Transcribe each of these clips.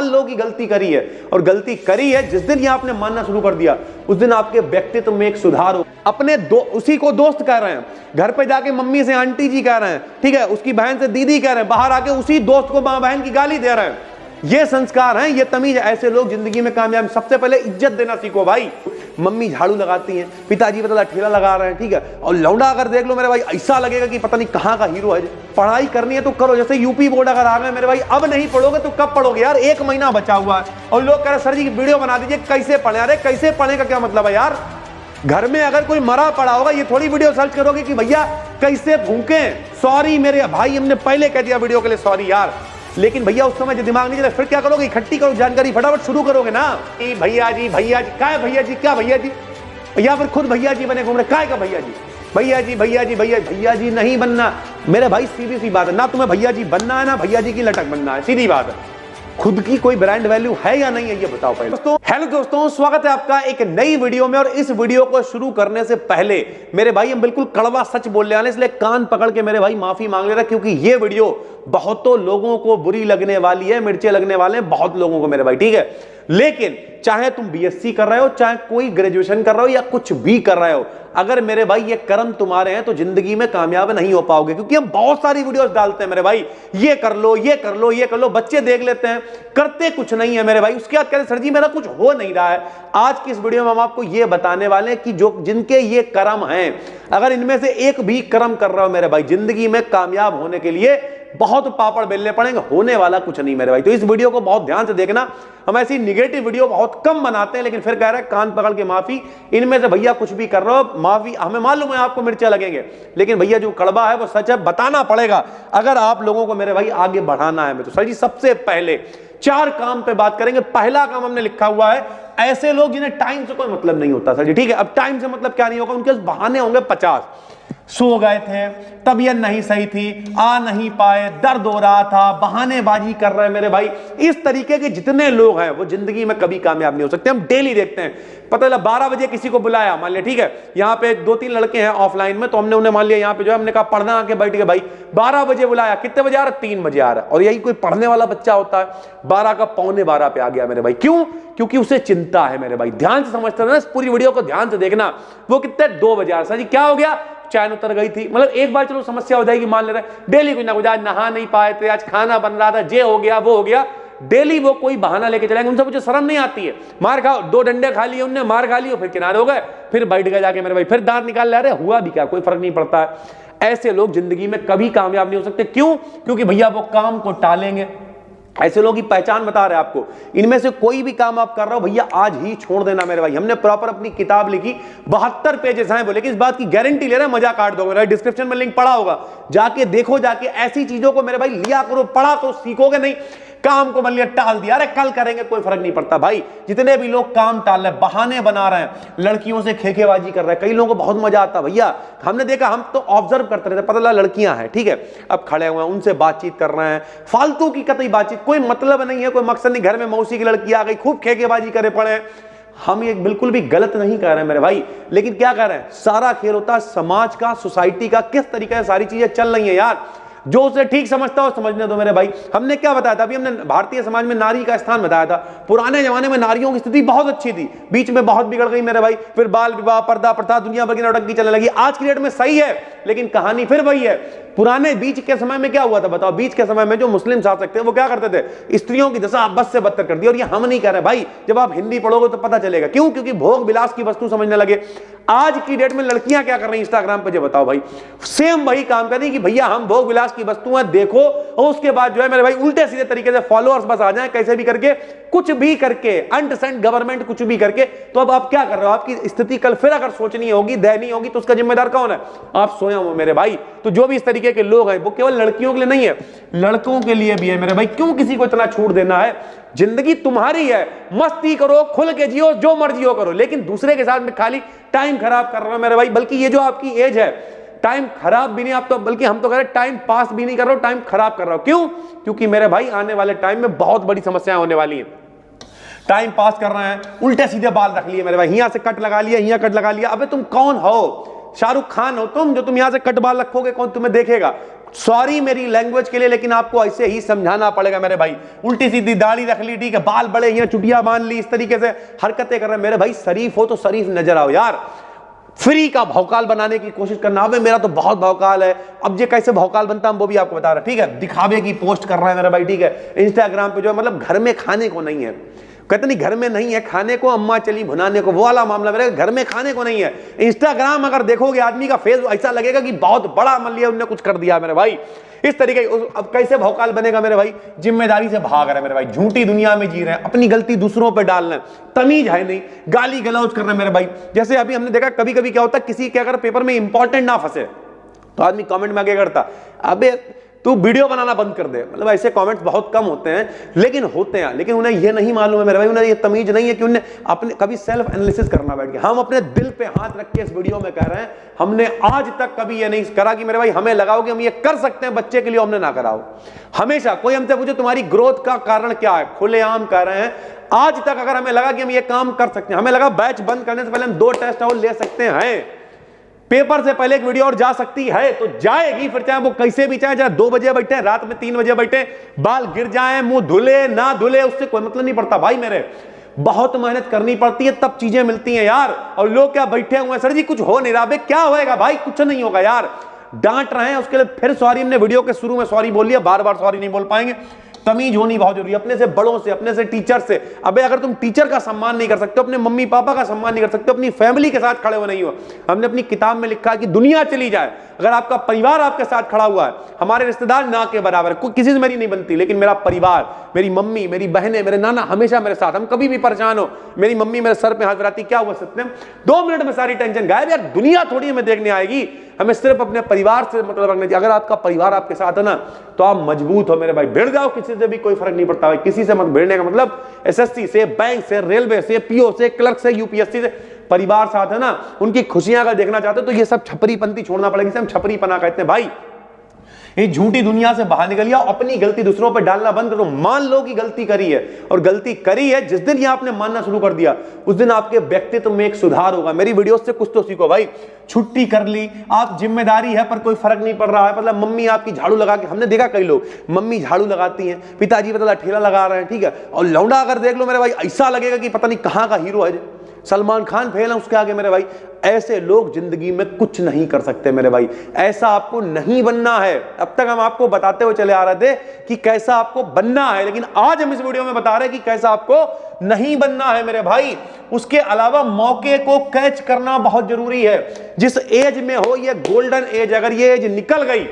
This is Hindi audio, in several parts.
लोगों की गलती करी है, और गलती करी है जिस दिन ये आपने मानना शुरू कर दिया उस दिन आपके व्यक्तित्व में एक सुधार हो। अपने उसी को दोस्त कह रहे हैं, घर पे जाके मम्मी से आंटी जी कह रहे हैं, ठीक है, उसकी बहन से दीदी कह रहे हैं, बाहर आके उसी दोस्त को मां बहन की गाली दे रहे हैं। ये संस्कार हैं, ये तमीज। ऐसे लोग जिंदगी में कामयाब। सबसे पहले इज्जत देना सीखो भाई। मम्मी झाड़ू लगाती हैं, पिताजी पता ठेला लगा रहे हैं, ठीक है, और लौंडा अगर देख लो मेरे भाई ऐसा लगेगा कि पता नहीं कहां का हीरो है। पढ़ाई करनी है तो करो, जैसे यूपी बोर्ड अगर आ गए मेरे भाई, अब नहीं पढ़ोगे तो कब पढ़ोगे यार, 1 महीना बचा हुआ है और लोग कह रहे सर जी वीडियो बना दीजिए कैसे पढ़े। अरे कैसे पढ़ने का क्या मतलब है यार। घर में अगर कोई मरा पड़ा होगा ये थोड़ी वीडियो सर्च करोगे कि भैया कैसे भूखे। सॉरी मेरे भाई, हमने पहले कह दिया वीडियो के लिए सॉरी यार, लेकिन भैया उस समय जो दिमाग नहीं चला फिर क्या करोगे, इकट्ठी करो जानकारी, फटाफट शुरू करोगे ना। भैया जी क्या है भैया जी, क्या भैया जी, या फिर खुद भैया जी बने घूम रहे, काय का भैया जी, भैया जी नहीं बनना मेरे भाई। सीधी सी बात है, ना तुम्हें भैया जी बनना है ना भैया जी की लटक बनना है, सीधी बात है। खुद की कोई ब्रांड वैल्यू है या नहीं है ये बताओ पहले। दोस्तों हेलो दोस्तों, स्वागत है आपका एक नई वीडियो में। और इस वीडियो को शुरू करने से पहले मेरे भाई हम बिल्कुल कड़वा सच बोलने वाले, इसलिए कान पकड़ के मेरे भाई माफी मांग ले रहा, क्योंकि ये वीडियो बहुतों लोगों को बुरी लगने वाली है, मिर्चे लगने वाले हैं बहुत लोगों को मेरे भाई, ठीक है। लेकिन चाहे तुम बीएससी कर रहे हो, चाहे कोई ग्रेजुएशन कर रहे हो या कुछ भी कर रहे हो, अगर मेरे भाई ये कर्म तुम्हारे हैं तो जिंदगी में कामयाब नहीं हो पाओगे। क्योंकि हम बहुत सारी वीडियोस डालते हैं मेरे भाई, ये कर लो ये कर लो ये कर लो, बच्चे देख लेते हैं, करते कुछ नहीं है मेरे भाई। उसके बाद कहते सर जी मेरा कुछ हो नहीं रहा है। आज की इस वीडियो में हम आपको ये बताने वाले हैं कि जो जिनके ये कर्म हैं, अगर इनमें से एक भी कर्म कर रहे हो मेरे भाई, जिंदगी में कामयाब होने के लिए बहुत पापड़ बेलने पड़ेंगे, होने वाला कुछ नहीं मेरे भाई। तो इस वीडियो को बहुत ध्यान से देखना। हम ऐसी निगेटिव वीडियो बहुत कम बनाते हैं, लेकिन फिर कह रहे हैं कान पकड़ के माफी, इनमें से भैया कुछ भी कर रहे हो माफी, हमें मालूम है आपको मिर्चा लगेंगे, लेकिन भैया जो कड़वा है वो सच है, बताना पड़ेगा अगर आप लोगों को मेरे भाई आगे बढ़ाना है। तो सर जी सबसे पहले 4 काम पे बात करेंगे। पहला काम हमने लिखा हुआ है, ऐसे लोग जिन्हें टाइम से कोई मतलब नहीं होता। सर जी ठीक है, अब टाइम से मतलब क्या नहीं होगा, उनके बहाने होंगे 50। सो गए थे, तबीयत नहीं सही थी, आ नहीं पाए, दर्द हो रहा था, बहानेबाजी कर रहे हैं मेरे भाई। इस तरीके के जितने लोग हैं वो जिंदगी में कभी कामयाब नहीं हो सकते। हम डेली देखते हैं, पता चला 12 बजे किसी को बुलाया, मान लिया ठीक है, यहाँ पे 2-3 लड़के हैं ऑफलाइन में, तो हमने उन्हें मान लिया यहाँ पे जो है, हमने कहा पढ़ना आके बैठ गए भाई। 12 बजे बुलाया, कितने बजे आ रहा, 3 बजे आ रहा है, और यही कोई पढ़ने वाला बच्चा होता है 12 का 11:45 पे आ गया मेरे भाई। क्यों? क्योंकि उसे चिंता है मेरे भाई। ध्यान से समझते ना, इस पूरी वीडियो को ध्यान से देखना। वो कितने 2 बजे आ रहा, सर जी क्या हो गया, चैन उतर गई थी, मतलब एक बार चलो समस्या हो जाएगी, मान ले रहे डेली कुछ ना कुछ, आज नहा नहीं पाए थे, आज खाना बन रहा था, ये हो गया वो हो गया, डेली वो कोई बहाना लेके चलेंगे। उनसे मुझे शर्म नहीं आती है। मार खाओ, 2 डंडे खा लिए उनने, मार खा लियो, फिर किनारे हो गए, फिर बैठ गए जाके मेरे भाई, फिर दांत निकाल ले रहे, हुआ भी क्या, कोई फर्क नहीं पड़ता है। ऐसे लोग जिंदगी में कभी कामयाब नहीं हो सकते। क्यों? क्योंकि भैया वो काम को टालेंगे। ऐसे लोगों की पहचान बता रहे हैं आपको। इनमें से कोई भी काम आप कर रहे हो भैया आज ही छोड़ देना मेरे भाई। हमने प्रॉपर अपनी किताब लिखी, 72 पेजेस हैं वो, लेकिन इस बात की गारंटी ले रहे हैं मजा काट दोगे। डिस्क्रिप्शन में लिंक पड़ा होगा, जाके देखो, जाके ऐसी चीजों को मेरे भाई लिया करो, पढ़ा तो सीखोगे नहीं। काम को बल्ले टाल दिया, अरे कल करेंगे, कोई फर्क नहीं पड़ता भाई। जितने भी लोग काम टाल रहे हैं, बहाने बना रहे हैं, लड़कियों से खेखेबाजी कर रहे हैं, कई लोगों को बहुत मजा आता भैया। हमने देखा, हम तो ऑब्जर्व करते रहते, पता लगा लड़कियां हैं ठीक है, अब खड़े हुए हैं, उनसे बातचीत कर रहे हैं, फालतू की कतई बातचीत, कोई मतलब नहीं है, कोई मकसद नहीं। घर में मौसी की लड़की आ गई, खूब खेखेबाजी करे पड़े। हम ये बिल्कुल भी गलत नहीं कह रहे हैं मेरे भाई, लेकिन क्या कह रहे हैं, सारा खेल होता है समाज का, सोसाइटी का, किस तरीके से सारी चीजें चल रही है यार। जो उसे ठीक समझता हो समझने दो मेरे भाई। हमने क्या बताया था अभी, हमने भारतीय समाज में नारी का स्थान बताया था। पुराने जमाने में नारियों की स्थिति बहुत अच्छी थी, बीच में बहुत बिगड़ गई मेरे भाई, फिर बाल विवाह, पर्दा प्रथा, दुनिया भर की नौटंकी चलने लगी। आज की डेट में सही है, लेकिन कहानी फिर वही है। पुराने बीच के समय में क्या हुआ था बताओ, बीच के समय में जो मुस्लिम शासक थे वो क्या करते थे, स्त्रियों की दशा बस से बदतर कर दी। और ये हम नहीं कह रहे भाई, जब आप हिंदी पढ़ोगे तो पता चलेगा। क्यों? क्योंकि भोग विलास की वस्तु समझने लगे। आज की डेट में लड़कियां क्या कर रही हैं इंस्टाग्राम पे, जो बताओ भाई, सेम वही काम कर रही कि भैया हम भोग विलास की वस्तु हैं देखो, और उसके बाद जो है मेरे भाई उल्टे सीधे तरीके से फॉलोअर्स बस आ जाए, कैसे भी करके, कुछ भी करके, अंडरस्टैंड गवर्नमेंट कुछ भी करके। तो अब आप क्या कर रहे हो, आपकी स्थिति कल फिर अगर सोचनी होगी, दयनीय होगी, तो उसका जिम्मेदार कौन है, आप स्वयं हो मेरे भाई। तो जो भी इस तरीके के लोग हैं, वो केवल लड़कियों के लिए नहीं है, लड़कों के लिए भी है मेरे भाई। क्यों किसी को इतना छूट देना है, जिंदगी तुम्हारी है, मस्ती करो, खुल के जियो, जो मर्जी हो करो, लेकिन दूसरे के साथ में खाली टाइम खराब कर रहे हो मेरे भाई। बल्कि ये जो आपकी एज है, टाइम खराब भी नहीं, आप तो बल्कि हम तो कह रहे हैं टाइम पास भी नहीं कर रहे हो, टाइम खराब कर रहे हो। क्यों? क्योंकि मेरे भाई आने वाले टाइम में बहुत बड़ी समस्याएं होने वाली हैं। टाइम पास कर रहे हैं, उल्टे सीधे बाल रख लिए मेरे भाई, यहां से कट लगा लिया, यहां कट लगा लिया। अबे तुम कौन हो, शाहरुख खान हो तुम, जो तुम यहां से कट बाल रखोगे, कौन तुम्हें देखेगा। सॉरी मेरी लैंग्वेज के लिए, लेकिन आपको ऐसे ही समझाना पड़ेगा मेरे भाई। उल्टी सीधी दाढ़ी रख ली, ठीक है, बाल बड़े, यहाँ चुटिया बांध ली, इस तरीके से हरकतें कर रहे हैं मेरे भाई। शरीफ हो तो शरीफ नजर आओ यार। फ्री का भौकाल बनाने की कोशिश करना, अबे मेरा तो बहुत भौकाल है, अब ये कैसे भौकाल बनता है वो भी आपको बता रहा है, ठीक है। दिखावे की पोस्ट कर रहा है मेरा भाई, ठीक है, इंस्टाग्राम पे जो मतलब घर में खाने को नहीं है, कहते नहीं घर में नहीं है खाने को, अम्मा चली भुनाने को, वो वाला मामला मेरे घर में खाने को नहीं है। इंस्टाग्राम अगर देखोगे आदमी का फेस ऐसा लगेगा कि बहुत बड़ा मान लिया उन्होंने कुछ कर दिया मेरे भाई, इस तरीके। अब कैसे भौकाल बनेगा मेरे भाई? जिम्मेदारी से भाग रहे हैं मेरे भाई, झूठी दुनिया में जी रहे हैं, अपनी गलती दूसरों पे डाल रहे हैं, तमीज है नहीं, गाली गलौज कर रहे हैं मेरे भाई। जैसे अभी हमने देखा कभी कभी क्या होता है, किसी के अगर पेपर में इंपॉर्टेंट ना फंसे तो आदमी कमेंट में क्या करता, अबे तू वीडियो बनाना बंद कर दे। मतलब ऐसे कमेंट्स बहुत कम होते हैं लेकिन होते हैं, लेकिन उन्हें ये नहीं मालूम है मेरे भाई, उन्हें ये तमीज नहीं है कि उन्हें अपने कभी सेल्फ एनालिसिस करना बैठ गया। हम अपने दिल पे हाथ रख के इस वीडियो में कह रहे हैं, हमने आज तक कभी ये नहीं करा कि मेरे भाई हमें लगाओ कि हम ये कर सकते हैं बच्चे के लिए, हमने ना कराओ। हमेशा कोई हमसे पूछे तुम्हारी ग्रोथ का कारण क्या है, खुलेआम कह रहे हैं। आज तक अगर हमें लगा कि हम ये काम कर सकते हैं, हमें लगा बैच बंद करने से पहले हम 2 टेस्ट और ले सकते हैं, पेपर से पहले एक वीडियो और जा सकती है तो जाएगी, फिर चाहे वो कैसे भी, चाहे 2 बजे बैठे, रात में 3 बजे बैठे, बाल गिर जाए, मुंह धुले ना धुले, उससे कोई मतलब नहीं पड़ता भाई मेरे। बहुत मेहनत करनी पड़ती है तब चीजें मिलती हैं यार। और लोग क्या बैठे हुए हैं, सर जी कुछ हो नहीं रहा, क्या होएगा भाई, कुछ नहीं होगा यार। डांट रहे हैं उसके लिए फिर सॉरी, हमने वीडियो के शुरू में सॉरी बोल लिया, बार बार सॉरी नहीं बोल पाएंगे। तमीज होनी बहुत जरूरी है, अपने से बड़ों से, अपने से टीचर से। अबे अगर तुम टीचर का सम्मान नहीं कर सकते, अपने मम्मी पापा का सम्मान नहीं कर सकते, अपनी फैमिली के साथ खड़े हो नहीं हो। हमने अपनी किताब में लिखा है कि दुनिया चली जाए, अगर आपका परिवार आपके साथ खड़ा हुआ है, हमारे रिश्तेदार ना के बराबर, कोई किसी से मेरी नहीं बनती, लेकिन मेरा परिवार, मेरी मम्मी, मेरी बहनें, मेरे नाना हमेशा मेरे साथ। हम कभी भी परेशान हो, मेरी मम्मी मेरे सर पे हाथ रखती, क्या हुआ सत्यम, 2 मिनट में सारी टेंशन गायब। यार दुनिया थोड़ी हमें देखने आएगी, हमें सिर्फ अपने परिवार से मतलब रखना चाहिए। अगर आपका परिवार आपके साथ है ना तो आप मजबूत हो मेरे भाई, भिड़ जाओ किसी से भी कोई फर्क नहीं पड़ता भाई। किसी से मत भिड़ने का मतलब एसएससी से, बैंक से, रेलवे से, पीओ से, क्लर्क से, यूपीएससी से, परिवार साथ है ना, उनकी खुशियां अगर देखना चाहते हो तो ये सब छपरीपंती छोड़ना पड़ेगा। हम छपरीपना कहते हैं भाई। ये झूठी दुनिया से बाहर निकलिए, अपनी गलती दूसरों पर डालना बंद करो। मान लो कि गलती करी है, और गलती करी है जिस दिन ये आपने मानना शुरू कर दिया उस दिन आपके व्यक्तित्व में एक सुधार होगा। मेरी वीडियो से कुछ तो सीखो भाई। छुट्टी कर ली, आप जिम्मेदारी है पर कोई फर्क नहीं पड़ रहा है, मतलब मम्मी आपकी झाड़ू लगा के, हमने देखा कई लोग मम्मी झाड़ू लगाती हैं, पिताजी पता ठेला लगा रहे हैं, ठीक है, और लौंडा अगर देख लो मेरे भाई ऐसा लगेगा कि पता नहीं कहां का हीरो है, सलमान खान फेल है उसके आगे मेरे भाई। ऐसे लोग जिंदगी में कुछ नहीं कर सकते मेरे भाई, ऐसा आपको नहीं बनना है। अब तक हम आपको बताते हुए चले आ रहे थे कि कैसा आपको बनना है, लेकिन आज हम इस वीडियो में बता रहे हैं कि कैसा आपको नहीं बनना है मेरे भाई। उसके अलावा मौके को कैच करना बहुत जरूरी है। जिस एज में हो, ये गोल्डन एज, अगर ये एज निकल गई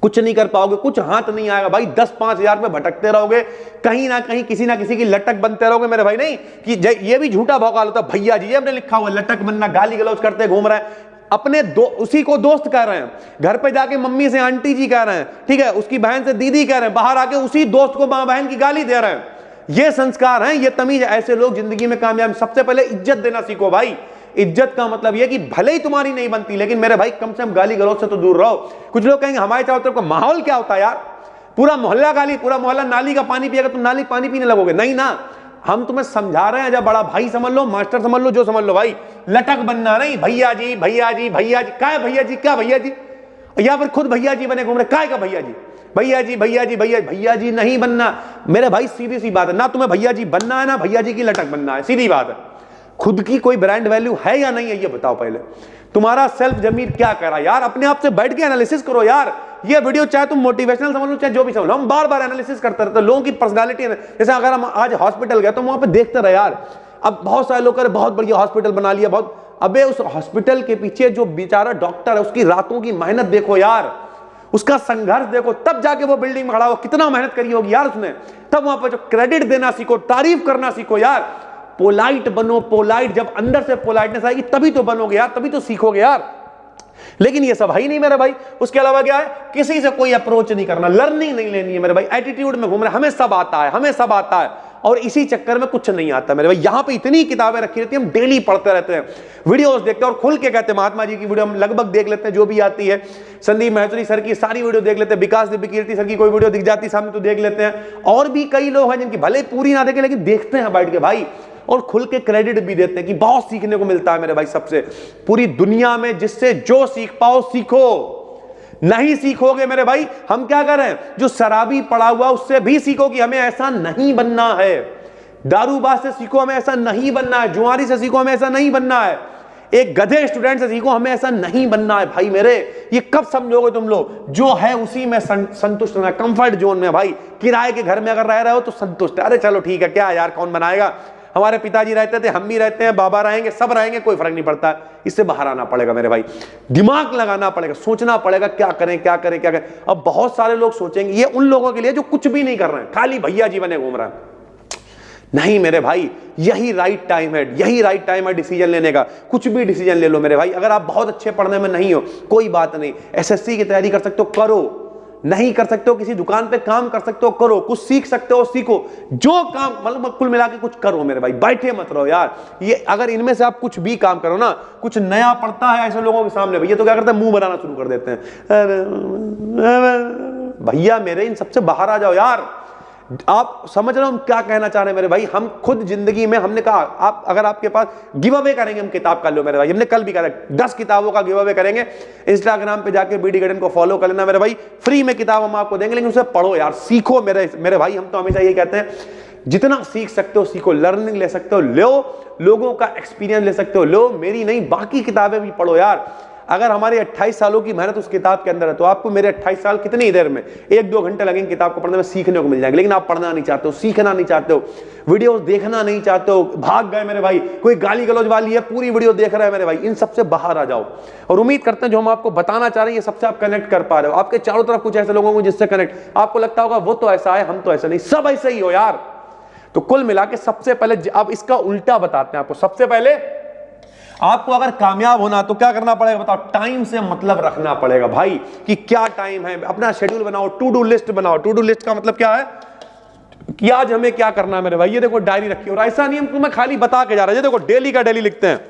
कुछ नहीं कर पाओगे, कुछ हाथ नहीं आएगा भाई। 10-5 हजार में भटकते रहोगे, कहीं ना कहीं किसी ना किसी की लटक बनते रहोगे मेरे भाई। नहीं कि ये भी झूठा भौकाल होता, भैया जी ये हमने लिखा हुआ लटक बनना, गाली गलौज करते घूम रहे हैं, अपने उसी को दोस्त कह रहे हैं, घर पे जाके मम्मी से आंटी जी कह रहे हैं, ठीक है, उसकी बहन से दीदी कह रहे हैं, बाहर आके उसी दोस्त को मां बहन की गाली दे रहे हैं। ये संस्कार हैं, ये तमीज है। ऐसे लोग जिंदगी में कामयाब। सबसे पहले इज्जत देना सीखो भाई। इज्जत का मतलब यह कि भले ही तुम्हारी नहीं बनती, लेकिन मेरे भाई कम से कम गाली गलौज से तो दूर रहो। कुछ लोग कहेंगे हमारे चारों तरफ का माहौल क्या होता है यार, पूरा मोहल्ला गाली, पूरा मोहल्ला नाली का पानी पिएगा, तुम नाली पानी पीने लगोगे। नहीं ना, हम तुम्हें समझा रहे हैं, जब बड़ा भाई समझ लो, मास्टर समझ लो, जो समझ लो भाई। लटक बनना नहीं, भैया जी भैया जी भैया जी, क्या है भैया जी, क्या भैया जी, या फिर खुद भैया जी बने घूम रहे, काय का भैया जी, भैया जी भैया जी भैया भैया जी नहीं बनना मेरे भाई। सीधी सी बात है, ना तुम्हें भैया जी बनना है, ना भैया जी की लटक बनना है, सीधी बात है। खुद की कोई ब्रांड वैल्यू है या नहीं है ये बताओ पहले। तुम्हारा सेल्फ जमीर क्या करा यार, अपने आप से बैठ के एनालिसिस करो यार। ये वीडियो चाहे तुम मोटिवेशनल समझ लो, चाहे जो भी समझ लो, हम बार बार एनालिसिस करते रहते हैं लोगों की पर्सनालिटी। जैसे अगर हम आज हॉस्पिटल गए तो वहां पे देखते रहे यार, अब बहुत सारे लोग बहुत बढ़िया हॉस्पिटल बना लिया, बहुत, अबे उस हॉस्पिटल के पीछे जो बेचारा डॉक्टर है उसकी रातों की मेहनत देखो यार, उसका संघर्ष देखो, तब जाके वो बिल्डिंग में खड़ा हो, कितना मेहनत करी होगी यार उसने। तब वहां पर जो क्रेडिट देना सीखो, तारीफ करना सीखो यार। पोलाइट बनो, पोलाइट, जब अंदर से पोलाइटनेस आएगी तभी तो बनोगे यार, तभी तो सीखोगे यार। लेकिन ये सब है ही नहीं मेरे भाई। उसके अलावा क्या है, किसी से कोई अप्रोच नहीं करना, लर्निंग नहीं लेनी है मेरे भाई। एटीट्यूड में घूम रहे, हमें सब आता है, हमें सब आता है, और इसी चक्कर में कुछ नहीं आता मेरे भाई। यहां पे इतनी किताबें रखी रहती हैं, हम डेली पढ़ते रहते हैं, वीडियोस देखते हैं और खुल के कहते हैं। महात्मा जी की वीडियो हम लगभग देख लेते हैं, जो भी आती है। संदीप महतुरी सर की सारी वीडियो देख लेते हैं, विकास दिव्य कीर्ति सर की कोई वीडियो दिख जाती सामने तो देख लेते हैं। और भी कई लोग हैं जिनकी भले पूरी ना देखें लेकिन देखते हैं बैठ के भाई, और खुल के क्रेडिट भी देते हैं कि बहुत सीखने को मिलता है मेरे भाई। सबसे पूरी दुनिया में जिससे जो सीख पाओ सीखो, नहीं सीखोगे मेरे भाई, हम क्या कर रहे हैं, जो शराबी पड़ा हुआ उससे भी सीखो कि हमें ऐसा नहीं बनना है, दारूबाज से सीखो हमें ऐसा नहीं बनना है, जुआरी से सीखो हमें ऐसा नहीं बनना है, एक गधे स्टूडेंट से सीखो हमें ऐसा नहीं बनना है। भाई मेरे, ये कब समझोगे तुम लोग, जो है उसी में संतुष्ट रहना, कंफर्ट जोन में। भाई किराए के घर में अगर रह रहे हो तो संतुष्ट है, अरे चलो ठीक है, क्या यार कौन बनाएगा, हमारे पिताजी रहते थे, हम भी रहते हैं, बाबा रहेंगे, सब रहेंगे, कोई फर्क नहीं पड़ता। इससे बाहर आना पड़ेगा मेरे भाई, दिमाग लगाना पड़ेगा, सोचना पड़ेगा क्या करें क्या करें क्या करें। अब बहुत सारे लोग सोचेंगे, ये उन लोगों के लिए जो कुछ भी नहीं कर रहे हैं, खाली भैया जी बने घूम रहे हैं। नहीं मेरे भाई, यही राइट टाइम है, यही राइट टाइम है डिसीजन लेने का। कुछ भी डिसीजन ले लो मेरे भाई, अगर आप बहुत अच्छे पढ़ने में नहीं हो कोई बात नहीं, एसएससी की तैयारी कर सकते हो करो, नहीं कर सकते हो किसी दुकान पे काम कर सकते हो करो, कुछ सीख सकते हो सीखो, जो काम मतलब कुल मिला के कुछ करो मेरे भाई, बैठे मत रहो यार। ये अगर इनमें से आप कुछ भी काम करो ना, कुछ नया पड़ता है ऐसे लोगों के सामने, भैया तो क्या करते हैं, मुंह बनाना शुरू कर देते हैं। भैया मेरे, इन सबसे बाहर आ जाओ यार। आप समझ रहे हो हम क्या कहना चाह रहे हैं मेरे भाई, हम खुद जिंदगी में हमने कहा, आप अगर आपके पास गिव अवे करेंगे, हम किताब कर लो मेरे भाई, हमने कल भी कहा 10 किताबों का गिव अवे करेंगे, इंस्टाग्राम पे जाके बीडी गार्डन को फॉलो कर लेना मेरे भाई, फ्री में किताब हम आपको देंगे, लेकिन उसे पढ़ो यार, सीखो मेरे भाई। हम तो हमेशा ये कहते हैं जितना सीख सकते हो सीखो, लर्निंग ले सकते हो लो, लोगों का एक्सपीरियंस ले सकते हो लो, मेरी नहीं बाकी किताबें भी पढ़ो यार। अगर हमारी 28 सालों की मेहनत उस किताब के अंदर है, तो आपको मेरे 28 साल कितनी देर में, 1-2 घंटे लगेंगे किताब को पढ़ने में, सीखने को मिल जाएंगे। लेकिन आप पढ़ना नहीं चाहते हो, सीखना नहीं चाहते हो, वीडियो देखना नहीं चाहते हो, भाग गए मेरे भाई, कोई गाली गलौज वाली है पूरी वीडियो देख रहा है मेरे भाई, इन सबसे बाहर आ जाओ। और उम्मीद करते हैं जो हम आपको बताना चाह रहे हैं ये सबसे आप कनेक्ट कर पा रहे हो। आपके चारों तरफ कुछ ऐसे लोगों को जिससे कनेक्ट, आपको लगता होगा वो तो ऐसा है, हम तो ऐसा नहीं, सब ऐसे ही हो यार। तो कुल मिला के सबसे पहले, अब इसका उल्टा बताते हैं आपको, सबसे पहले आपको अगर कामयाब होना तो क्या करना पड़ेगा बताओ, टाइम से मतलब रखना पड़ेगा भाई, कि क्या टाइम है, अपना शेड्यूल बनाओ, टू डू लिस्ट बनाओ। टू डू लिस्ट का मतलब क्या है कि आज हमें क्या करना है मेरे भाई, ये देखो डायरी रखी, और ऐसा नहीं हम मैं खाली बता के जा रहा है, देखो डेली का डेली लिखते हैं।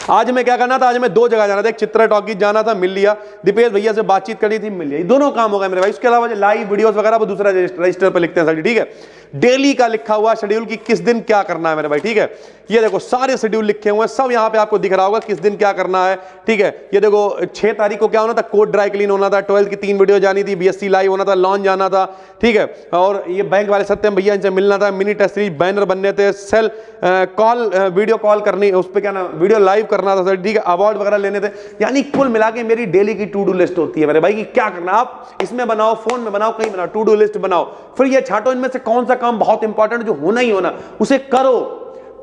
आज हमें क्या करना था, आज हमें 2 जगह जाना था, एक चित्रा टॉकीज जाना था, मिल लिया, दीपेश भैया से बातचीत करनी थी, मिल लिया, ये दोनों काम हो गए मेरे भाई। उसके अलावा लाइव वीडियोस वगैरह वो दूसरा रजिस्टर पे लिखते हैं सारी, ठीक है। डेली का लिखा हुआ शेड्यूल की किस दिन क्या करना है मेरे भाई, ठीक है। ये देखो सारे शेड्यूल लिखे हुए हैं, सब यहाँ पे आपको दिख रहा होगा किस दिन क्या करना है, ठीक है। ये देखो 6 तारीख को क्या होना था, कोड ड्राई क्लीन होना था, 12th की 3 वीडियो जानी थी, बीएससी लाइव होना था, लॉन्च जाना था, ठीक है। और ये बैंक वाले सत्यम भैया इनसे मिलना था, मिनी टेस्ट सीरीज बैनर बनने थे, सेल कॉल वीडियो कॉल करनी, उस पर क्या ना वीडियो लाइव करना था सर, ठीक है, अवार्ड वगैरह लेने थे। यानी कुल मिला के मेरी डेली की टू डू लिस्ट होती है मेरे भाई, कि क्या करना, आप इसमें बनाओ, फोन में बनाओ, कहीं बनाओ, टू डू लिस्ट बनाओ, फिर ये छाटो इनमें से कौन सा काम बहुत इंपॉर्टेंट जो होना ही होना उसे करो।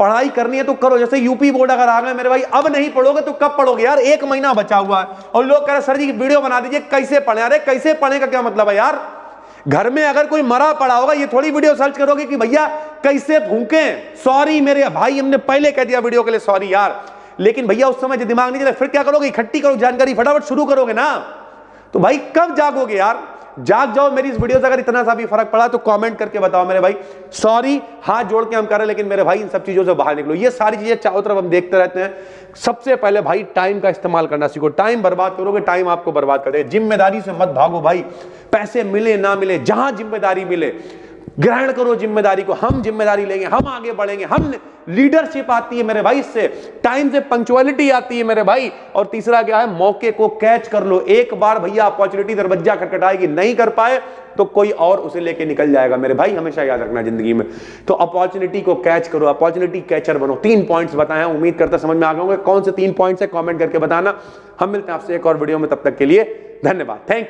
पढ़ाई करनी है तो करो, जैसे यूपी बोर्ड अगर आ गए मेरे भाई, अब नहीं पढ़ोगे तो कब पढ़ोगे यार, 1 महीना बचा हुआ है, और लोग कह रहे सर जी वीडियो बना दीजिए, कैसे पढ़े, अरे कैसे पढ़ने का क्या मतलब है यार। घर में अगर कोई मरा पड़ा होगा, ये थोड़ी वीडियो सर्च करोगे कि भैया कैसे फूंकें, सॉरी मेरे भाई हमने पहले कह दिया वीडियो के लिए सॉरी यार, लेकिन भैया उस समय जो दिमाग नहीं चला, फिर क्या करोगे, इकट्ठी करो जानकारी, फटाफट शुरू करोगे ना, तो भाई कब जागोगे यार, जाग जाओ। मेरी इस वीडियो से अगर इतना सा भी फर्क पड़ा तो कमेंट करके बताओ मेरे भाई, सॉरी हाथ जोड़ के हम कर रहे हैं, लेकिन मेरे भाई इन सब चीजों से बाहर निकलो। ये सारी चीजें चारों तरफ हम देखते रहते हैं। सबसे पहले भाई टाइम का इस्तेमाल करना सीखो, टाइम बर्बाद करोगे टाइम आपको बर्बाद कर देगा। जिम्मेदारी से मत भागो भाई, पैसे मिले ना मिले, जहां जिम्मेदारी मिले ग्रहण करो जिम्मेदारी को, हम जिम्मेदारी लेंगे, हम आगे बढ़ेंगे, हम लीडरशिप आती है मेरे भाई इससे, टाइम से पंक्चुअलिटी आती है मेरे भाई। और तीसरा क्या है, मौके को कैच कर लो, एक बार भैया अपॉर्चुनिटी दरवाजा खटखटाएगी, नहीं कर पाए तो कोई और उसे लेके निकल जाएगा मेरे भाई, हमेशा याद रखना जिंदगी में। तो अपॉर्चुनिटी को कैच करो, अपॉर्चुनिटी कैचर बनो। 3 पॉइंट्स बताए हैं, उम्मीद करता समझ में आ गए होंगे। कौन से 3 पॉइंट्स है कमेंट करके बताना। हम मिलते हैं आपसे एक और वीडियो में, तब तक के लिए धन्यवाद, थैंक यू।